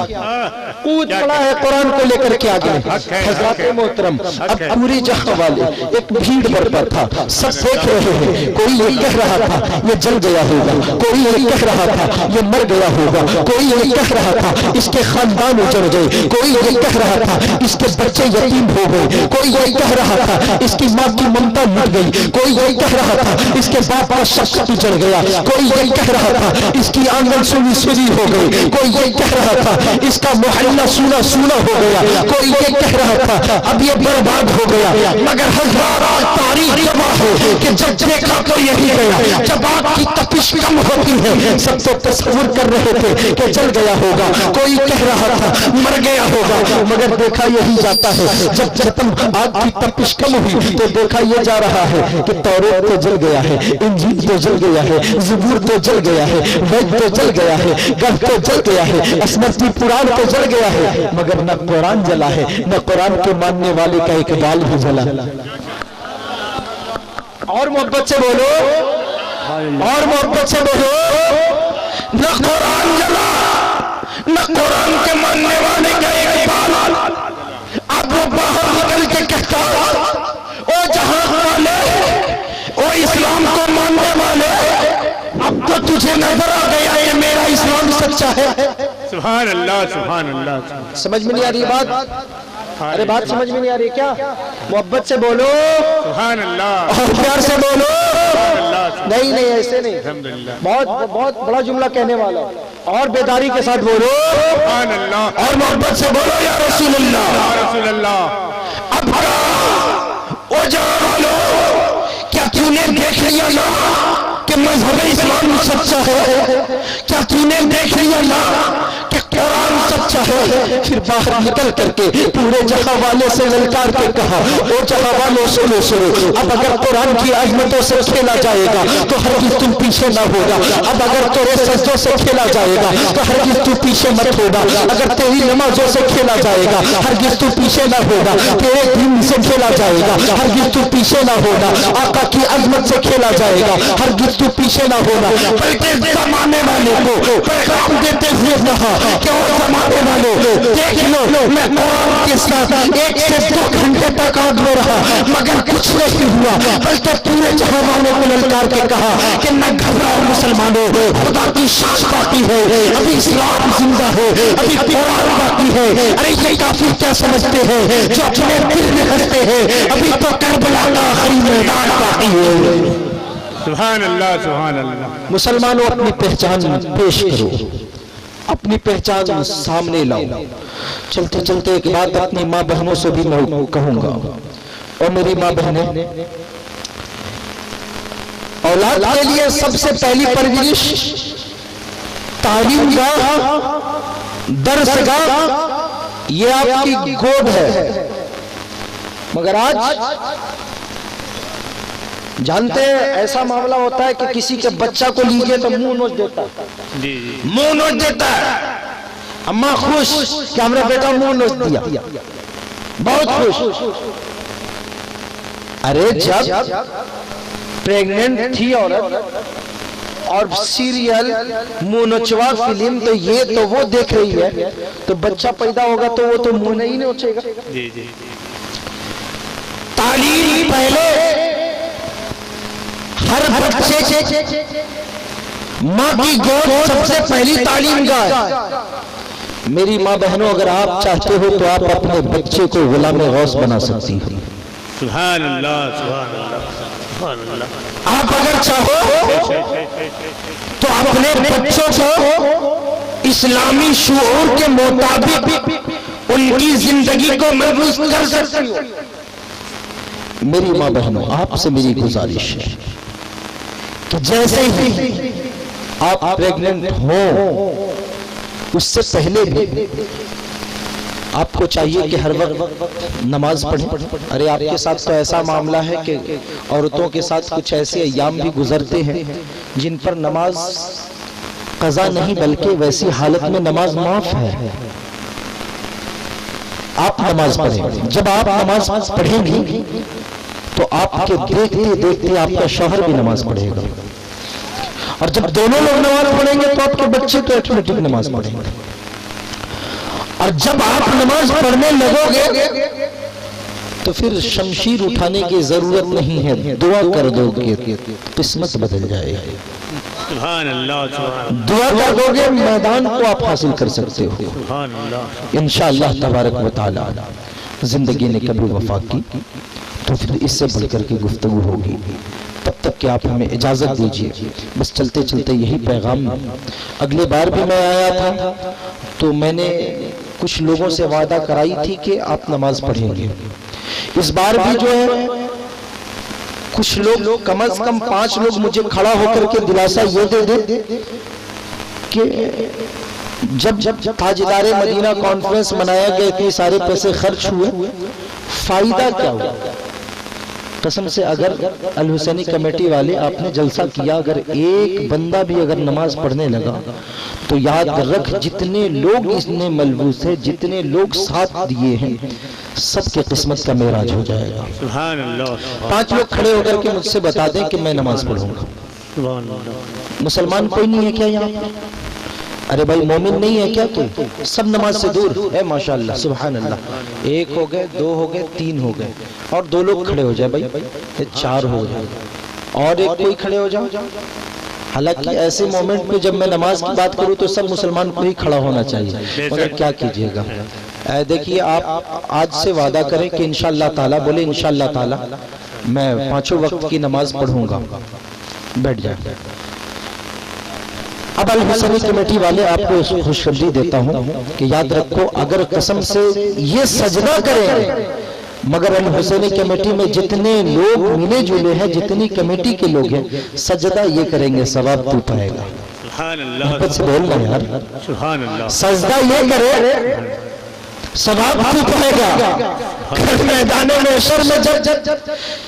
कूद पड़ा है कुरान को लेकर के आगे। हज़रात मोहतरम, अब पूरी जहां वाले एक भीड़ बरपा था, सब देख रहे हैं। कोई ये कह रहा था ये जल गया होगा, कोई ये कह रहा था ये मर गया होगा, कोई ये कह रहा था इसके खानदान उजड़ गए, कोई ये कह रहा था इसके बच्चे यतीम हो गए, कोई ये कह रहा था इसकी माँ की ममता लुट गई, कोई ये कह रहा था इसके बाप का शख्स उजड़ गया, कोई ये कह रहा था इसकी आंगन सुनी सुनी हो गई, कोई ये कह रहा था इसका मोहल्ला सूना सूना हो गया, कोई ये कह रहा था अब ये बर्बाद हो गया। मगर हज़ारों तारीख जमा हो कि जब देखा तो यही गया। जब आग की तपिश कम होती है, सब तो तस्वीर कर रहे थे कि जल गया होगा, कोई कह रहा था मर गया होगा, मगर देखा यही जाता है। जब जब आग की तपिश कम हुई तो देखा यह जा रहा है कि तौरात तो जल गया है, इंजील तो जल गया है, ज़बूर तो जल गया है, वेद तो जल गया है, गढ़ तो जल गया है, स्मृति पुराण तो जल गया है, मगर न कुरान जला है, न कुरान के मानने वाले का एक बाल भी जला। और मोहब्बत से बोलो, और मोहब्बत से बोलो, न कुरान जला, न कुरान के मानने वाले का एक बाल। अब वो बाहर निकल के कहता, ओ जहां वाले, ओ इस्लाम को मानने वाले, अब तो तुझे नजर आ गया ये मेरा इस्लाम सच्चा है। सुभान अल्लाह, सुभान अल्लाह। समझ में नहीं आ रही बात? अरे बात समझ में नहीं आ रही क्या? मोहब्बत से बोलो, सुभान अल्लाह, और प्यार से बोलो। नहीं नहीं ऐसे नहीं, अल्हम्दुलिल्लाह, बहुत बहुत बड़ा जुमला कहने वाला, और बेदारी के साथ बोलो, सुभान अल्लाह, और मोहब्बत से बोलो या रसूल अल्लाह, या रसूल अल्लाह। अब ओ जानो, क्या तूने देख लिया ना कि मजहब इस्लाम सच्चा है? क्या तूने देख लिया ना कि कुरान सच्चा है? फिर बाहर निकल करके पूरे जहां वाले से ललकार के कहा, ओ जहां वालों सुनो सुनो, अब अगर कुरान की अजमतों से खेला जाएगा तो हरगिज़ तुम पीछे ना होगा। अब अगर तेरे सजदों से खेला जाएगा तो हरगिज़ तू पीछे मत होगा। अगर तेरी नमाजों से खेला जाएगा हरगिज़ तू पीछे ना होगा। तेरे दीन से खेला जाएगा हरगिज़ तू पीछे ना होगा। आका की अजमत से खेला जाएगा हरगिज़ तू पीछे ना होगा। बल्कि जमाने वाले को पैगाम देते हुए कहा कि वो जमाने वालों देख लो, मैं कुरान के साथ 1 से 2 घंटे तक आग में रहा मगर कुछ नहीं हुआ। बल्कि पूरे जहां वालों को ललकार के कहा कि न घबराओ मुसलमानों, खुदा की शान बाकी है, अभी इस्लाम जिंदा है, अभी कुरान बाकी है। अरे ये काफिर क्या समझते हैं जो अपने दिल में हंसते हैं, अभी तो करबला का आखिरी मैदान बाकी है। सुभान अल्लाह, सुभान अल्लाह। मुसलमानों अपनी पहचान पेश करो, अपनी पहचान सामने लाओ। चलते चलते एक बात अपनी माँ बहनों से भी मैं कहूंगा, और मेरी माँ बहनें, औलाद के लिए सबसे पहली परवरिश तालीम गाह, दर्सगाह, ये आपकी गोद है। मगर आज जानते हैं ऐसा मामला होता है कि किसी के बच्चा को लीजिए तो मुंह नोच देता है, जी जी, मुंह नोच देता है। अम्मा खुश कि हमारा बेटा मुंह नोच दिया, बहुत खुश। अरे जब प्रेग्नेंट थी औरत और सीरियल मुंह नोचवा फिल्म, तो ये तो वो देख रही है, तो बच्चा पैदा होगा तो वो तो मुंह नहीं नोचेगा। जी जी, तालीम पहले हर बच्चे माँ की गोद सबसे पहली तालीम गाह। मेरी माँ बहनों, अगर आप चाहते हो तो आप अपने बच्चे को गुलाम गौस बना सकती हो। सुभान अल्लाह, सुभान अल्लाह, सुभान अल्लाह। आप अगर चाहो तो अपने बच्चों को इस्लामी शूर के मुताबिक उनकी जिंदगी को महफूज कर सकती हो। मेरी माँ बहनों, आपसे मेरी गुजारिश है कि जैसे ही आप प्रेग्नेंट हो उससे पहले भी आपको चाहिए कि हर वक्त नमाज पढ़ें। अरे आपके साथ तो ऐसा मामला है कि औरतों के साथ कुछ ऐसे अय्याम भी गुजरते हैं जिन पर नमाज कज़ा नहीं बल्कि वैसी हालत में नमाज माफ है। आप नमाज पढ़ें। जब आप नमाज पढ़ेंगी तो आपके देखते देखते आपका शौहर भी नमाज पढ़ेगा, और जब दोनों लोग नमाज पढ़ेंगे तो आपके बच्चे तो ऑटोमेटिक नमाज पढ़ेंगे। और जब आप नमाज पढ़ने लगोगे तो फिर शमशीर उठाने की जरूरत नहीं है, दुआ कर दोगे किस्मत बदल जाएगी। सुभान अल्लाह, सुभान दुआ कर दोगे मैदान को आप हासिल कर सकते हो सुभान अल्लाह। इंशाअल्लाह तबारक व तआला। जिंदगी ने कभी वफा की तो फिर इससे बढ़कर के गुफ्तगू होगी। तब तक कि आप हमें इजाजत दीजिए। बस चलते चलते यही पैगाम। अगली बार भी मैं आया था तो मैंने कुछ लोगों से वादा कराई थी कि आप नमाज पढ़ेंगे। इस बार भी जो है कुछ लोग, कम से कम 5 लोग मुझे खड़ा होकर के दिलासा ये दे दे कि जब ताजदारे मदीना कॉन्फ्रेंस मनाया गया, इतने सारे पैसे खर्च हुए, फायदा क्या हुआ? कसम से अगर अल हुसैनी कमेटी वाले आपने जलसा किया, अगर एक बंदा भी अगर नमाज पढ़ने लगा तो याद रख जितने लोग इसने मलबूस है, जितने लोग साथ दिए हैं, सबके किस्मत का मेराज हो जाएगा। सुभान अल्लाह, 5 लोग खड़े होकर के मुझसे बता दें कि मैं नमाज पढ़ूंगा। सुभान अल्लाह। मुसलमान कोई नहीं है क्या यहाँ? अरे भाई मोमिन नहीं है क्या कोई? सब नमाज से दूर है माशाअल्लाह, सुभान अल्लाह। 1 हो गए, 2 हो गए, 3 हो गए, और 2 लोग खड़े हो जाए भाई, ये 4 हो जाए, और एक कोई खड़े हो जाओ। हालांकि ऐसे मोमेंट में जब मैं नमाज की बात करूं तो सब मुसलमान को ही खड़ा होना चाहिए, मगर क्या कीजिएगा। देखिए आप आज से वादा करें कि इंशाअल्लाह ताला, बोले इंशाअल्लाह ताला मैं 5 वक्त की नमाज पढ़ूंगा। बैठ जाए। अब अल हुसैनी कमेटी वाले आपको खुशखबरी देता हूं कि याद रखो, अगर कसम से ये सजदा करें, मगर अल हुसैनी कमेटी में जितने लोग मिले जुले हैं, जितनी कमेटी के लोग हैं, सजदा ये करेंगे, सवाब तू पाएगा। सुभान अल्लाह, मोहब्बत से बोलना यार, सुभान अल्लाह। सजदा ये करे, सवाब तू पाएगा। फिर मैदान महशर में जब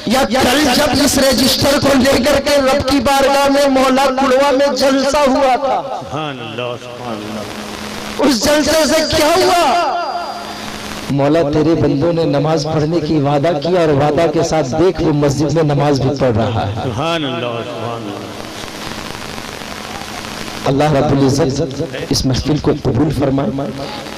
या कल जब इस रजिस्टर को लेकर के रब की बारगाह में मौला कुड़वा में जलसा हुआ था, सुभान अल्लाह, सुभान अल्लाह। उस जलसे से क्या हुआ? मौला तेरे बंदों ने नमाज पढ़ने की वादा किया, और वादा के साथ देख वो मस्जिद में नमाज भी पढ़ रहा है। सुभान अल्लाह, सुभान अल्लाह। अल्लाह रब्बुल इज्जत इस महफिल को कबूल फरमाए।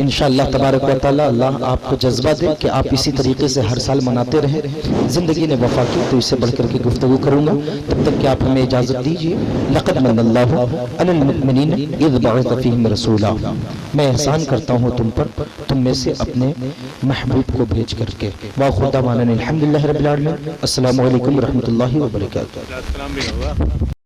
इंशाअल्लाह तबारक व तआला अल्लाह आपको जज्बा दे कि आप इसी तरीके से हर साल मनाते रहें। जिंदगी ने वफा की तो इससे बढ़कर के गुफ्तगू करूंगा, तब तक कि आप हमें इजाजत दीजिए। लक़द मन्नल्लाहु अलल मुमिनीन इज़ बअथ फ़ीहिम रसूला। मैं एहसान करता हूँ तुम पर, तुम में से अपने महबूब को भेज करके। वा खुदा मानन अल्हम्दुलिल्लाहि रब्बिल आलमीन। अस्सलामु अलैकुम व रहमतुल्लाहि व बरकातहू। सलाम भी होगा।